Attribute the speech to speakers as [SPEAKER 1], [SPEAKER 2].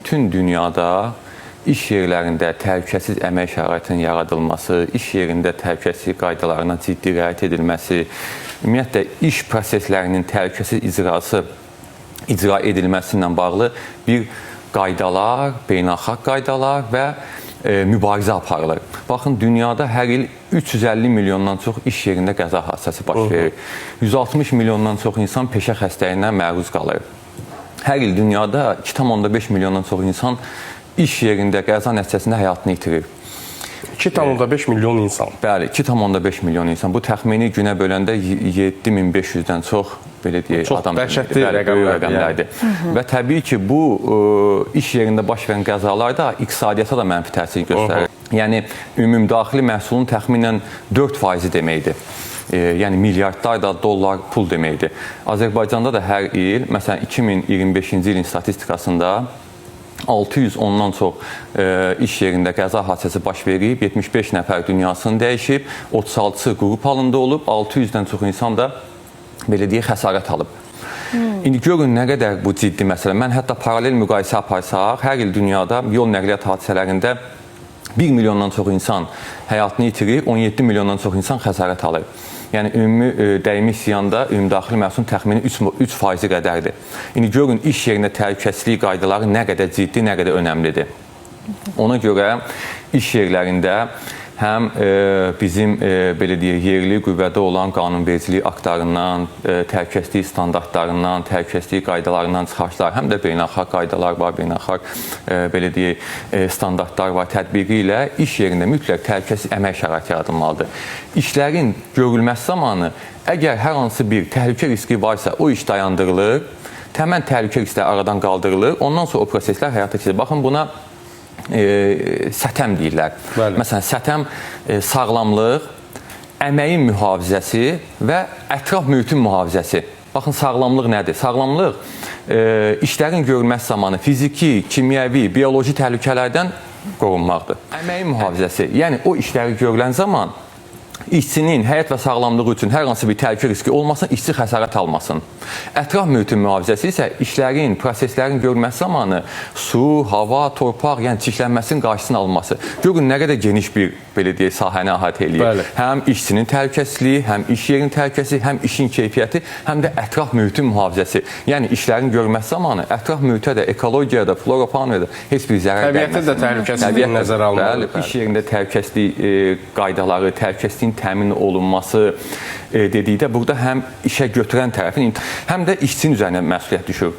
[SPEAKER 1] bütün dünyada iş yerlərində təhlükəsiz əmək şəraitinin yaradılması, iş yerində təhlükəsizlik qaydalarına ciddi riayət edilməsi, ümumiyyətlə iş proseslərinin təhlükəsiz icra edilməsi ilə bağlı bir qaydalar, beynəlxalq qaydalar və mübarizə aparılır. Baxın, dünyada hər il 350 milyondan çox iş yerində qəza hadisəsi baş verir. 160 milyondan çox insan peşə xəstəliyinə məruz qalır. Hər il dünyada 2,5 milyondan çox insan iş yerində qəza nəticəsində həyatını itirir.
[SPEAKER 2] 2,5 milyon insan.
[SPEAKER 1] Bəli, 2,5 milyon insan. Bu təxmini günə böləndə 7500-dən çox belə deyək adam.
[SPEAKER 2] Çox dəhşətli rəqəmlərdir.
[SPEAKER 1] Və təbii ki, bu iş yerində baş verən qəzalar da iqtisadiyyata da mənfi təsir göstərir. Yəni ümumdaxili məhsulun təxminən 4% deməkdir. Yəni milyardlarla dollar pul deməkdir. Azərbaycanda da hər il, məsələn 2025-ci ilin statistikasında 610-dan çox iş yerində qəza hadisəsi baş verib, 75 nəfər dünyasını dəyişib, 36-sı qrup halında olub, 600-dən çox insan da belə deyək xəsarət alıb. İndi görün nə qədər bu ciddi məsələ. Mən hətta paralel müqayisə aparsaq, hər il dünyada yol nəqliyyat hadisələrində 1 milyondan çox insan həyatını itirir, 17 milyondan çox insan xəsarət alır. Yəni, ümumi dəymiş ziyanda ümumdaxili məhsulun təxmini 3% qədərdir. İndi görün, iş yerində təhlükəsizlik qaydaları nə qədər ciddi, nə qədər önəmlidir. Ona görə iş yerlərində həm bizim belə deyək, yerli qüvvədə olan qanunvericilik aktlarından, təhlükəsizlik standartlarından, təhlükəsizlik qaydalarından çıxarışlar, həm də beynəlxalq qaydalar var, beynəlxalq belə deyək, standartlar var, tətbiqi ilə iş yerində mütləq təhlükəsiz əmək şəraiti yaradılmalıdır. İşlərin görülməsi zamanı əgər hər hansı bir təhlükə riski varsa, o iş dayandırılır, təmən təhlükə riskləri aradan qaldırılır, ondan sonra o proseslər həyata keçirilir. Baxın, buna sətəm deyirlər. Bəli. Məsələn, sətəm sağlamlıq, əməyin mühafizəsi və ətraf mühitin mühafizəsi. Baxın, sağlamlıq nədir? Sağlamlıq işlərin görülməsi zamanı fiziki, kimyəvi, bioloji təhlükələrdən qorunmaqdır. Əməyin mühafizəsi, yəni o işləri görülən zaman işçinin həyat və sağlamlığı üçün hər hansı bir təhlükə riski olmasın, işçi xəsarət almasın. Ətraf mühitin mühafizəsi isə işlərin, proseslərin görülməsi zamanı su, hava, torpaq, yəni çirklənməsinin qarşısının alınması. Görün, nə qədər geniş bir, belə deyək, sahəni əhatə eləyir. Bəli. Həm işçinin təhlükəsizliyi, həm iş yerinin təhlükəsizliyi, həm işin keyfiyyəti, həm də ətraf mühitin mühafizəsi. Yəni, işlərin görülməsi zamanı ətraf mühitə də, ekologiyaya da, flora faunaya da heç bir zərər gəlməsin.
[SPEAKER 2] Təbiətdə də təhlükəsizliyin nəzərə alınmalıdır.
[SPEAKER 1] Bəli, iş yerində təhlükəsizlik qaydaları, təhlükəsizliyin təmin olunması dedikdə burada həm işə götürən tərəfin, həm də işçinin üzərinə məsuliyyət düşür.